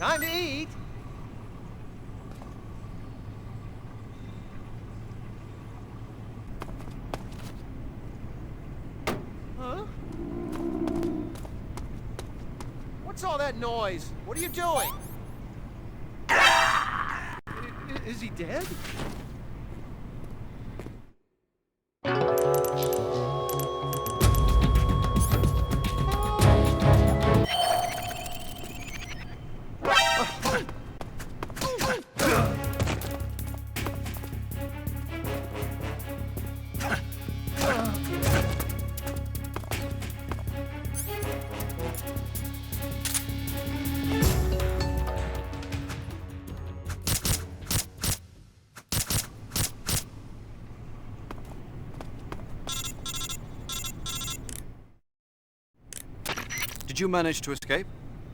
Time to eat. Huh? What's all that noise? What are you doing? Is he dead? Did you manage to escape?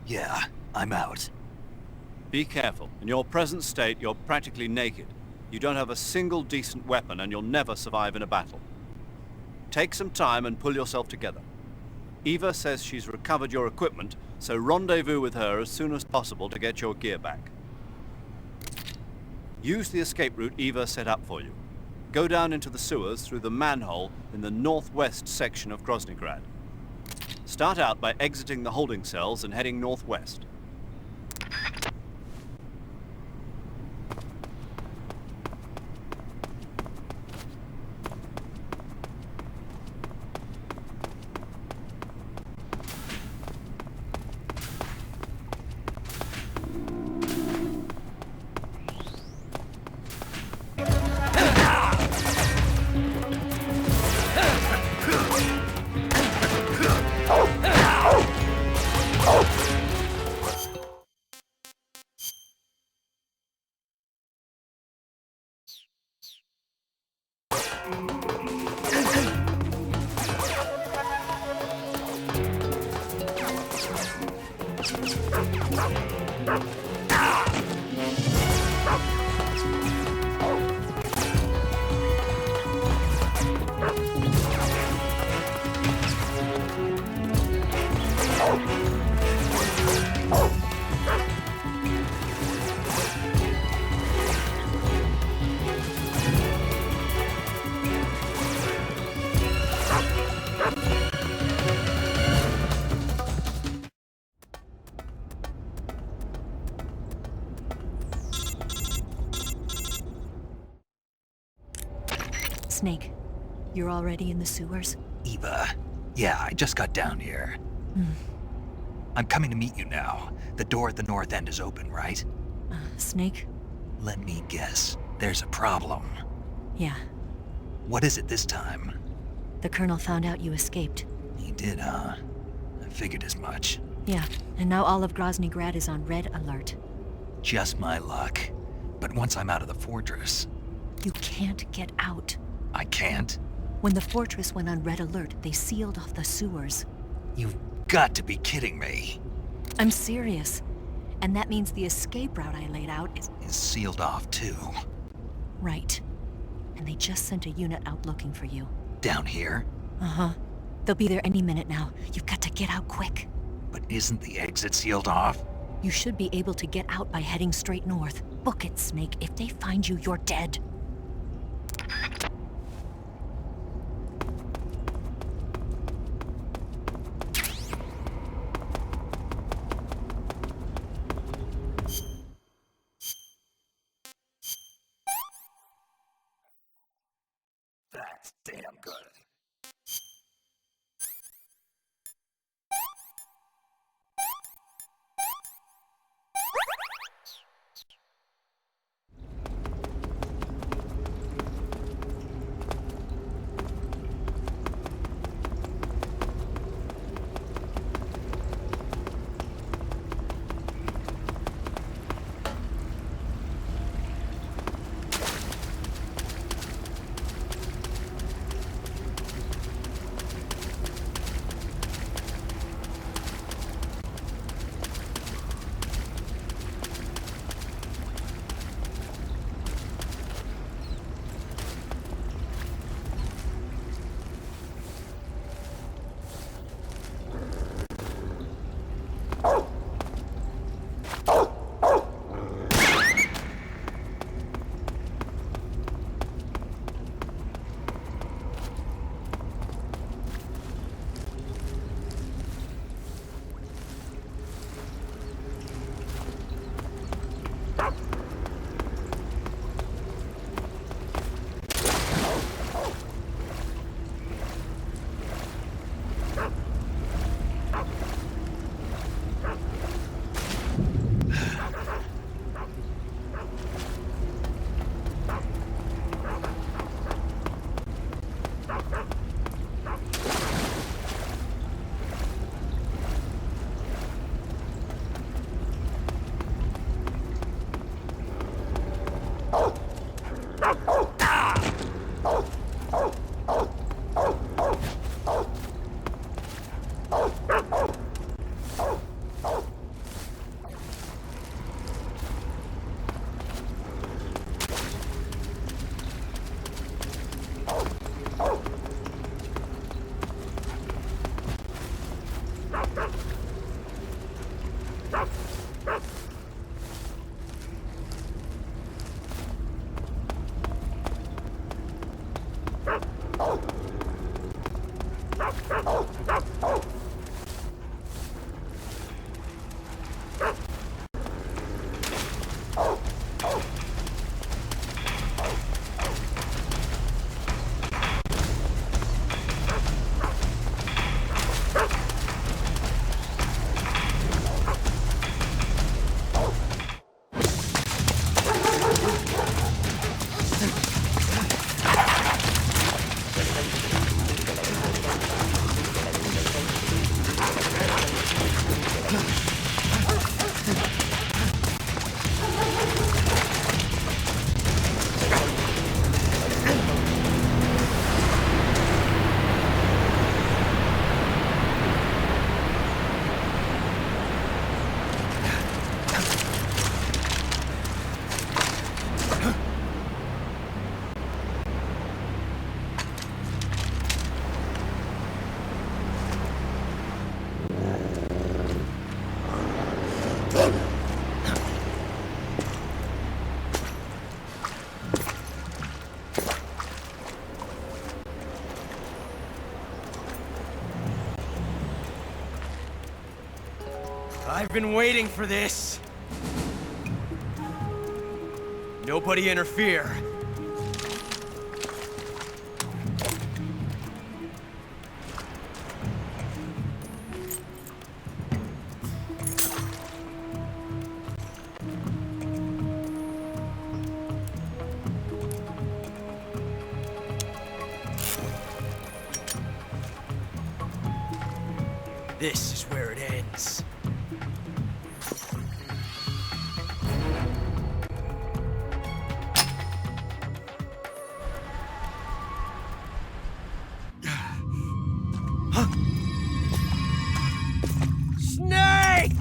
Yeah, I'm out. Be careful. In your present state, you're practically naked. You don't have a single decent weapon, and you'll never survive in a battle. Take some time and pull yourself together. Eva says she's recovered your equipment, so rendezvous with her as soon as possible to get your gear back. Use the escape route Eva set up for you. Go down into the sewers through the manhole in the northwest section of Groznygrad. Start out by exiting the holding cells and heading northwest. Snake, you're already in the sewers? Eva. Yeah, I just got down here. I'm coming to meet you now. The door at the north end is open, right? Snake? Let me guess. There's a problem. Yeah. What is it this time? The Colonel found out you escaped. He did, huh? I figured as much. Yeah, and now all of Groznygrad is on red alert. Just my luck. But once I'm out of the fortress... You can't get out. I can't? When the fortress went on red alert, they sealed off the sewers. You've got to be kidding me. I'm serious. And that means the escape route I laid out is sealed off, too. right. And they just sent a unit out looking for you. Down here? Uh-huh. They'll be there any minute now. You've got to get out quick. But isn't the exit sealed off? You should be able to get out by heading straight north. Book it, Snake. If they find you, you're dead. That's damn good. I've been waiting for this. Nobody interfere. This is where it ends. Snake!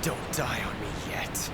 Don't die on me yet.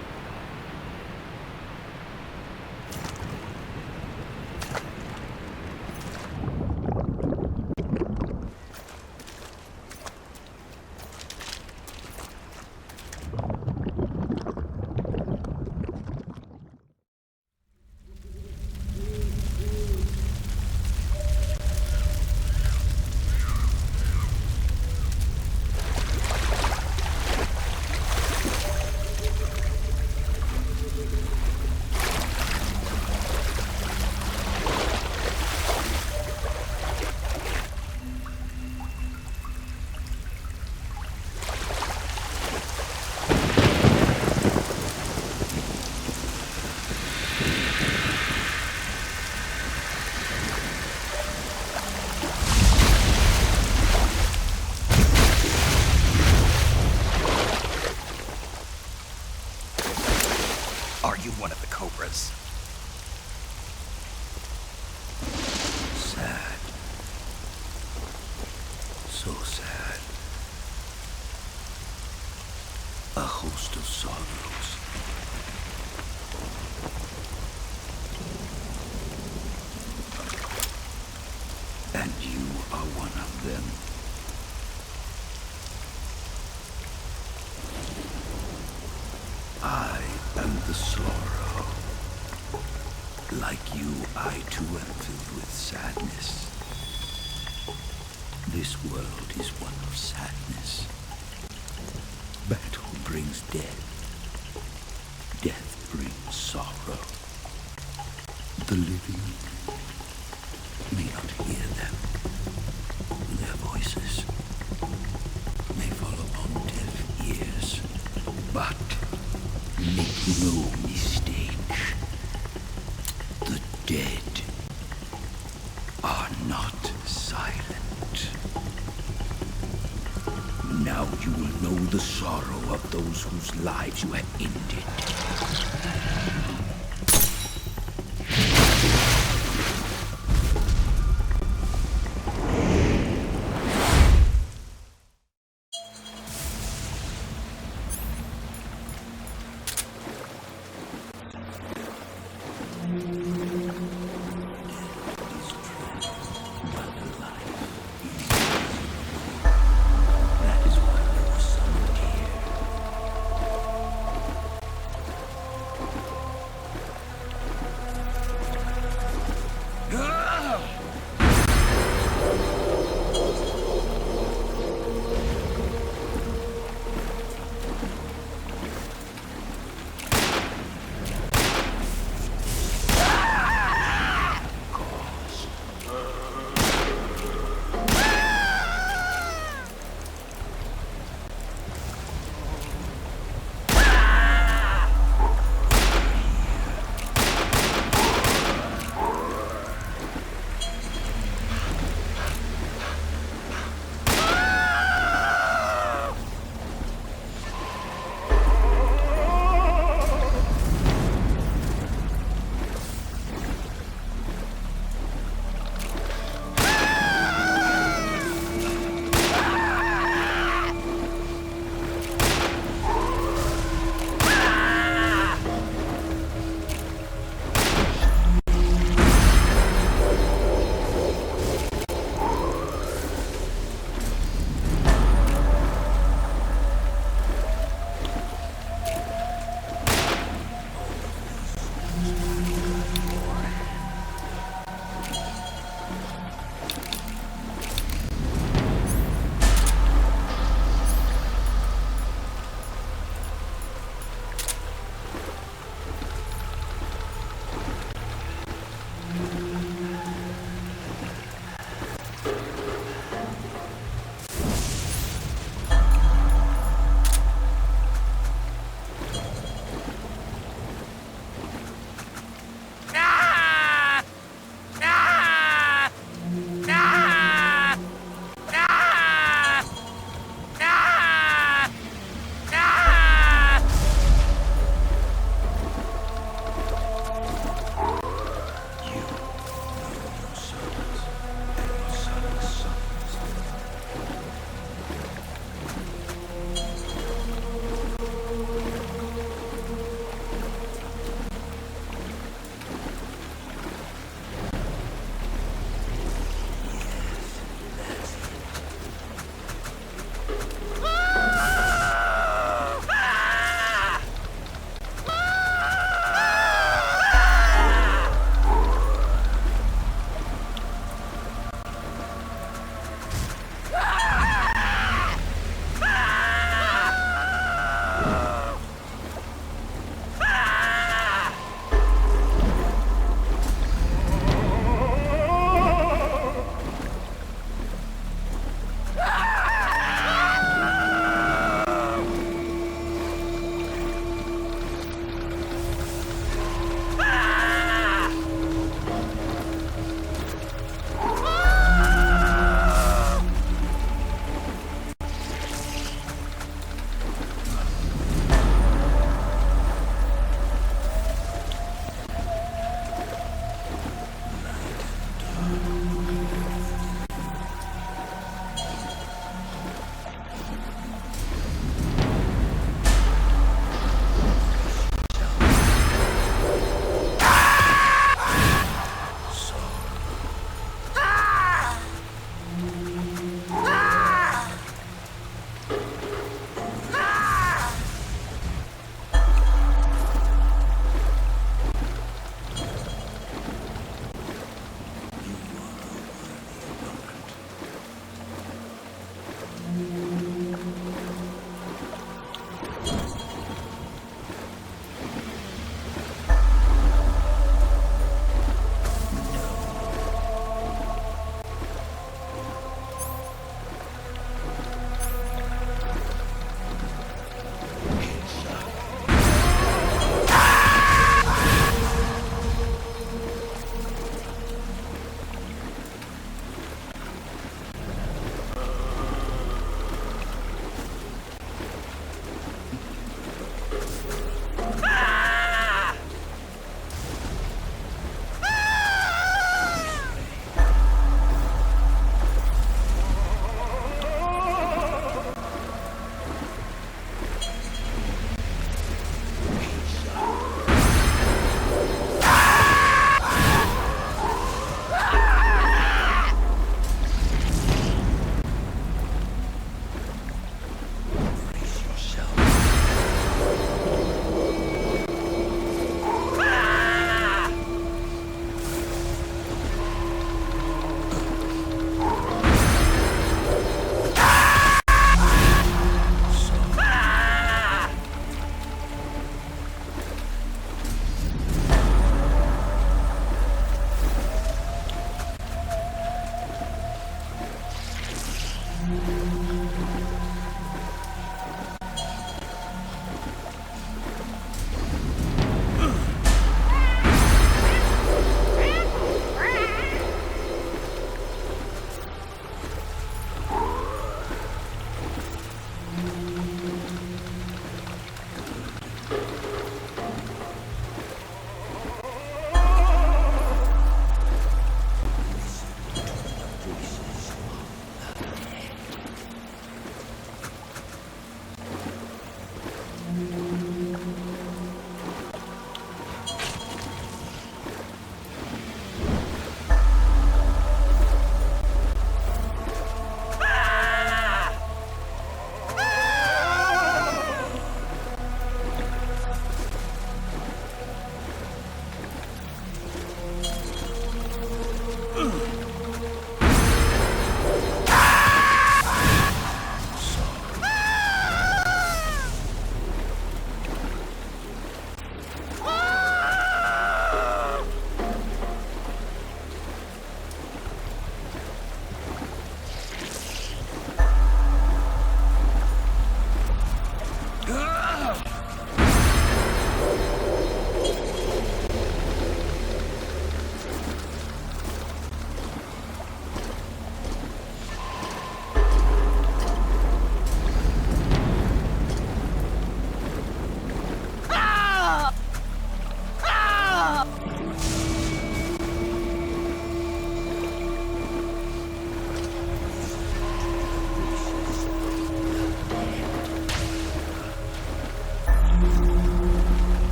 Are you one of the Cobras? Sad. So sad. A host of sorrows. And you are one of them. I am the sorrow. Like you, I too am filled with sadness. This world is one of sadness. Battle brings death. Death brings sorrow. The living may not hear them. Their voices may fall upon deaf ears. But make no mistake. The dead are not silent. Now you will know the sorrow of those whose lives you have ended.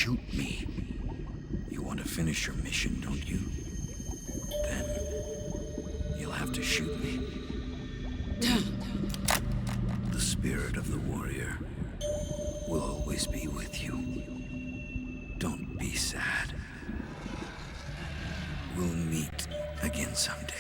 shoot me. You want to finish your mission, don't you? Then you'll have to shoot me. The spirit of the warrior will always be with you. Don't be sad. We'll meet again someday.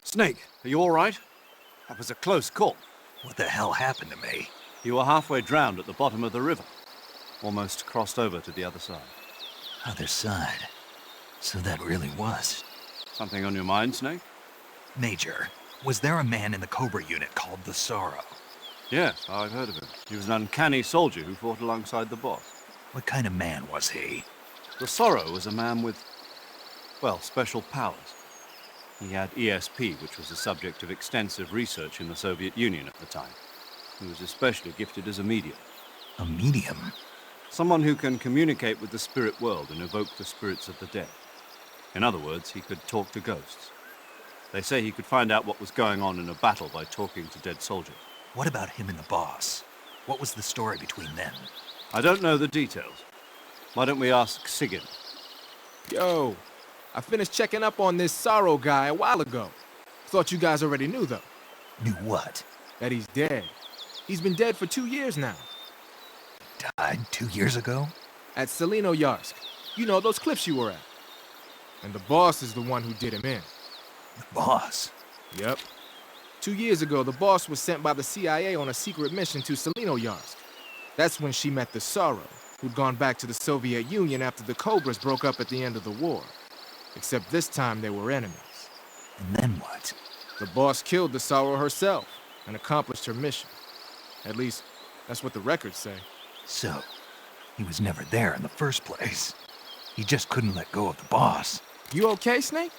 Snake, are you all right? That was a close call. What the hell happened to me? You were halfway drowned at the bottom of the river. Almost crossed over to the other side. Other side. So that really was. Something on your mind, Snake? Major, was there a man in the Cobra unit called the Sorrow? Yes, I've heard of him. He was an uncanny soldier who fought alongside the boss. What kind of man was he? The Sorrow was a man with, well, special powers. He had ESP, which was the subject of extensive research in the Soviet Union at the time. He was especially gifted as a medium. A medium? Someone who can communicate with the spirit world and evoke the spirits of the dead. In other words, he could talk to ghosts. They say he could find out what was going on in a battle by talking to dead soldiers. What about him and the boss? What was the story between them? I don't know the details. Why don't we ask Sigyn? Yo, I finished checking up on this Sorrow guy a while ago. Thought you guys already knew, though. Knew what? That he's dead. He's been dead for 2 years now. Died 2 years ago? At Yarsk. You know, those cliffs you were at. And the boss is the one who did him in. The boss? Yep. 2 years ago, the boss was sent by the CIA on a secret mission to Yarsk. That's when she met the Sorrow, who'd gone back to the Soviet Union after the Cobras broke up at the end of the war. Except this time they were enemies. And then what? The boss killed the Sorrow herself and accomplished her mission. At least, that's what the records say. So, he was never there in the first place. He just couldn't let go of the boss. You okay, Snake?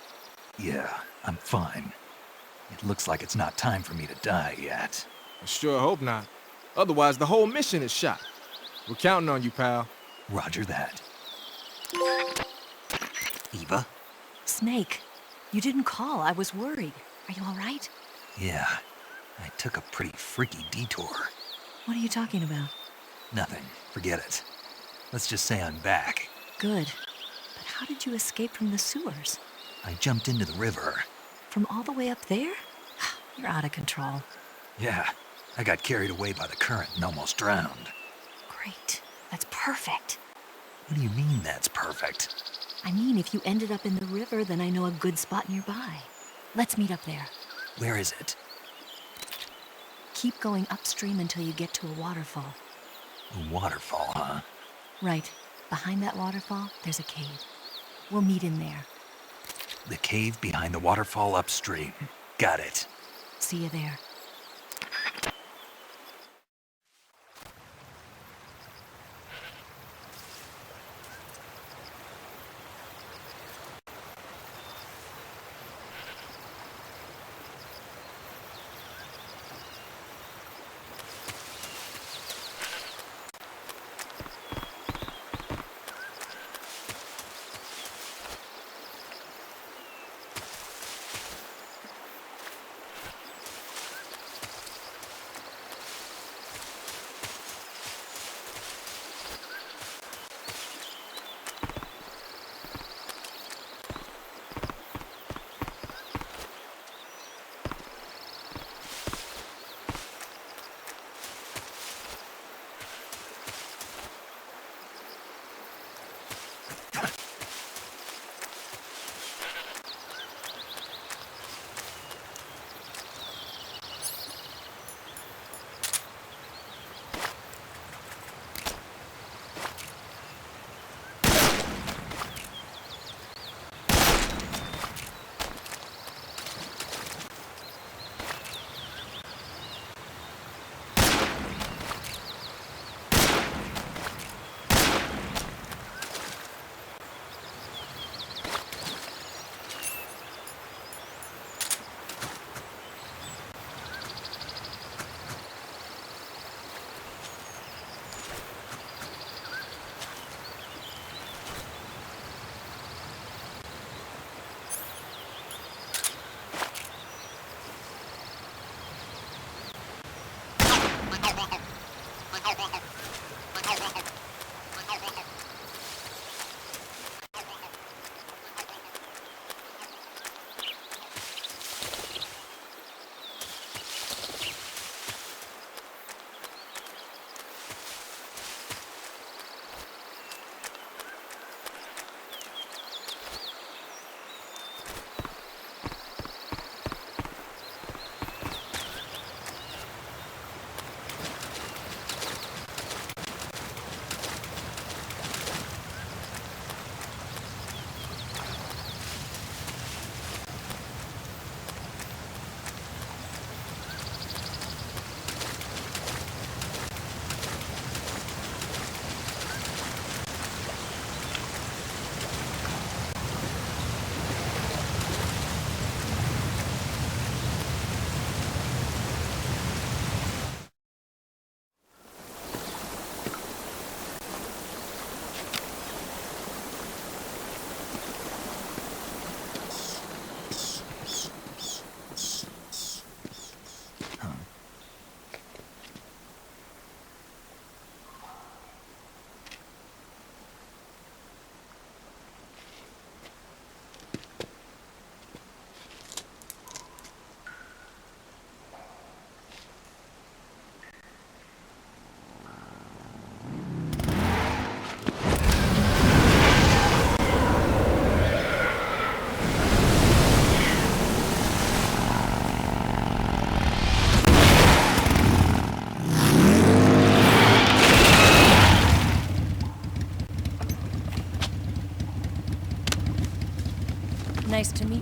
Yeah, I'm fine. It looks like it's not time for me to die yet. I sure hope not. Otherwise, the whole mission is shot. We're counting on you, pal. Roger that. Eva? Snake, you didn't call. I was worried. Are you all right? Yeah, I took a pretty freaky detour. What are you talking about? Nothing. Forget it. Let's just say I'm back. Good. But how did you escape from the sewers? I jumped into the river. From all the way up there? You're out of control. Yeah, I got carried away by the current and almost drowned. Great. That's perfect. What do you mean that's perfect? I mean, if you ended up in the river, then I know a good spot nearby. Let's meet up there. Where is it? Keep going upstream until you get to a waterfall. A waterfall, huh? Right. Behind that waterfall, there's a cave. We'll meet in there. The cave behind the waterfall upstream. Got it. See you there.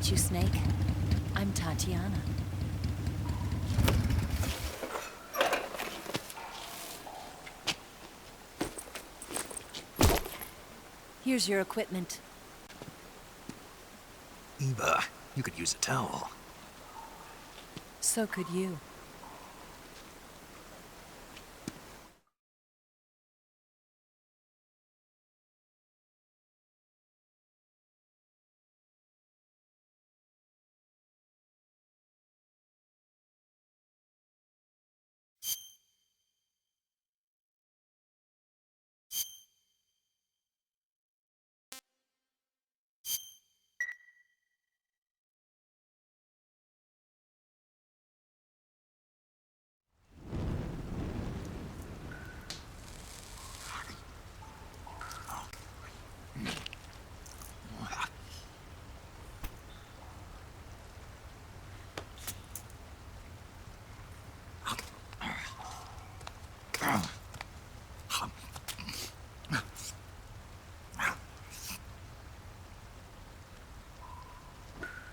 meet you, Snake. I'm Tatiana. Here's your equipment. Eva, you could use a towel. So could you.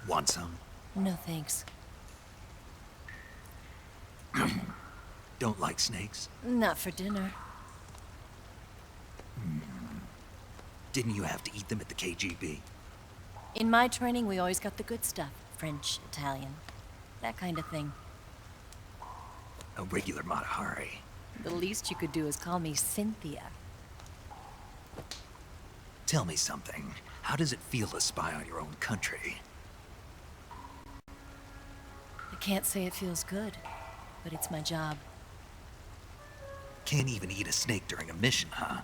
Want some? No thanks. Don't like snakes? Not for dinner. Didn't you have to eat them at the KGB? In my training, we always got the good stuff. French, Italian, that kind of thing. A regular Matahari. The least you could do is call me Cynthia. Tell me something. How does it feel to spy on your own country? I can't say it feels good, but it's my job. Can't even eat a snake during a mission, huh?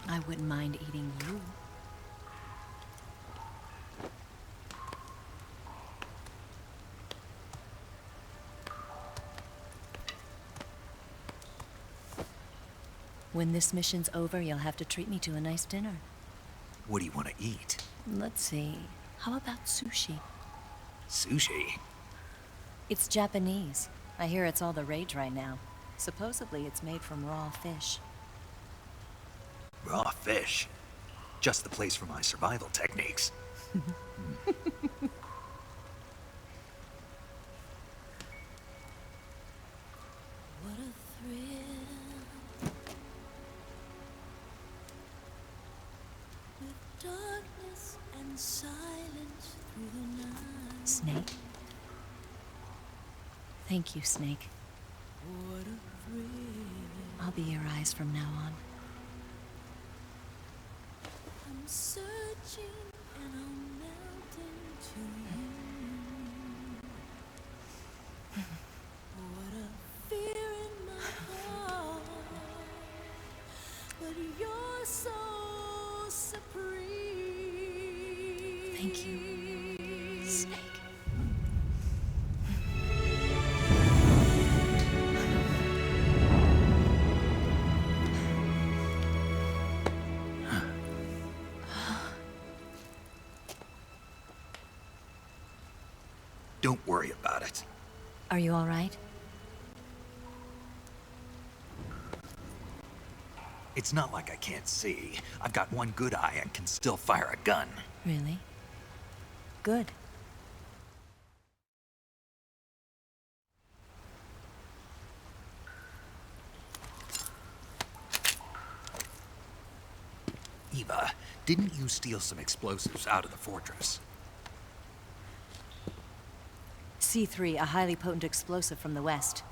I wouldn't mind eating you. When this mission's over, you'll have to treat me to a nice dinner. What do you want to eat? Let's see. How about sushi? Sushi? It's Japanese. I hear it's all the rage right now. Supposedly it's made from raw fish. Raw fish? Just the place for my survival techniques. What a thrill. With darkness and silence through the night. Snake? Thank you, Snake. What a thrill. I'll be your eyes from now on. I'm searching and I'm melting to you. What a fear in my heart, but you're so supreme. Thank you, Snake. Don't worry about it. Are you all right? It's not like I can't see. I've got one good eye and can still fire a gun. Really? Good. Eva, didn't you steal some explosives out of the fortress? C3, a highly potent explosive from the west.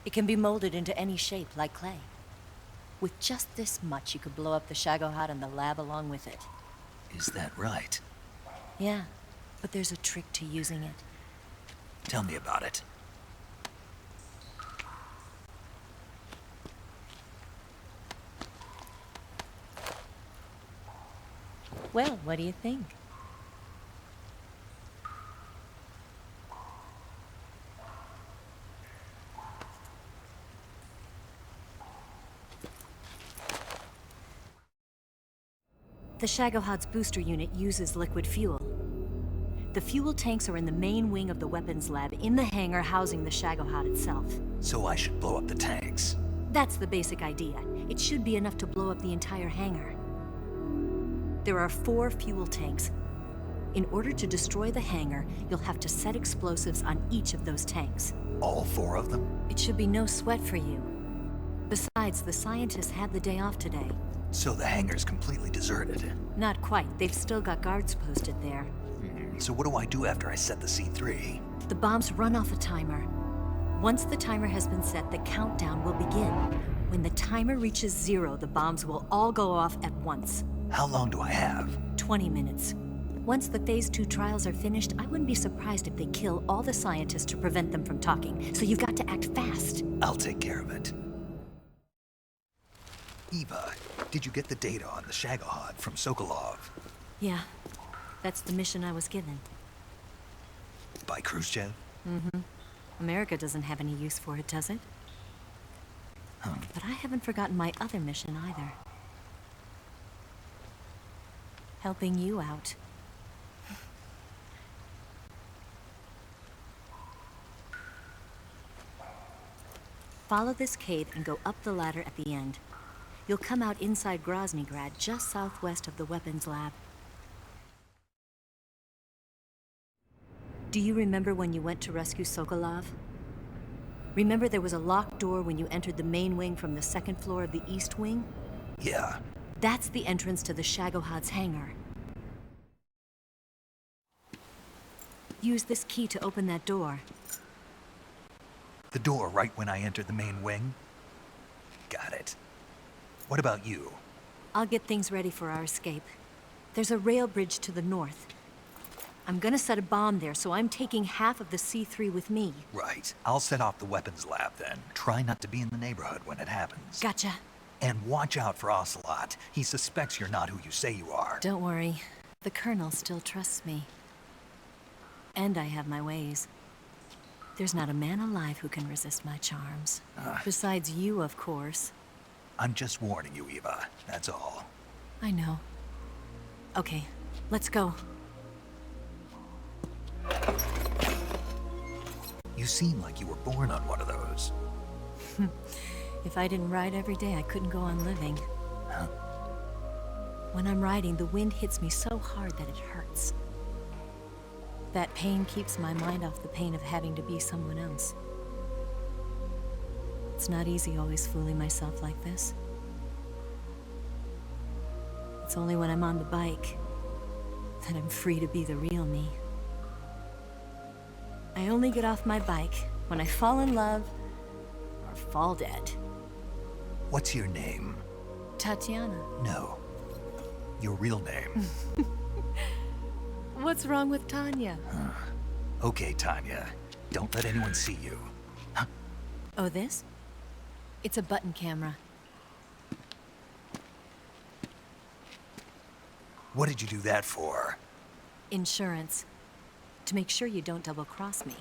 It can be molded into any shape, like clay. With just this much, you could blow up the Shagohod and the lab along with it. Is that right? Yeah, but there's a trick to using it. Tell me about it. Well, what do you think? The Shagohod's booster unit uses liquid fuel. The fuel tanks are in the main wing of the weapons lab in the hangar housing the Shagohod itself. So I should blow up the tanks. That's the basic idea. It should be enough to blow up the entire hangar. There are 4 fuel tanks. In order to destroy the hangar, you'll have to set explosives on each of those tanks. All 4 of them? It should be no sweat for you. Besides, the scientists had the day off today. So the hangar's completely deserted. Not quite. They've still got guards posted there. So what do I do after I set the C3? The bombs run off a timer. Once the timer has been set, the countdown will begin. When the timer reaches 0, the bombs will all go off at once. How long do I have? 20 minutes. Once the Phase 2 trials are finished, I wouldn't be surprised if they kill all the scientists to prevent them from talking. So you've got to act fast. I'll take care of it. Eva, did you get the data on the Shagohod from Sokolov? Yeah, that's the mission I was given. By Khrushchev? America doesn't have any use for it, does it? But I haven't forgotten my other mission either. Helping you out. Follow this cave and go up the ladder at the end. You'll come out inside Groznygrad, just southwest of the weapons lab. Do you remember when you went to rescue Sokolov? Remember there was a locked door when you entered the main wing from the 2nd floor of the East Wing? Yeah. That's the entrance to the Shagohod's hangar. Use this key to open that door. The door right when I entered the main wing? Got it. What about you? I'll get things ready for our escape. There's a rail bridge to the north. I'm gonna set a bomb there, so I'm taking half of the C3 with me. Right. I'll set off the weapons lab then. Try not to be in the neighborhood when it happens. Gotcha. And watch out for Ocelot. He suspects you're not who you say you are. Don't worry. The Colonel still trusts me. And I have my ways. There's not a man alive who can resist my charms. Besides you, of course. I'm just warning you, Eva. That's all. I know. Okay, let's go. You seem like you were born on one of those. If I didn't ride every day, I couldn't go on living. When I'm riding, the wind hits me so hard that it hurts. That pain keeps my mind off the pain of having to be someone else. It's not easy always fooling myself like this. It's only when I'm on the bike that I'm free to be the real me. I only get off my bike when I fall in love or fall dead. What's your name? Tatiana. No. Your real name. What's wrong with Tanya? Okay, Tanya. Don't let anyone see you. Oh, this? It's a button camera. What did you do that for? Insurance. To make sure you don't double-cross me.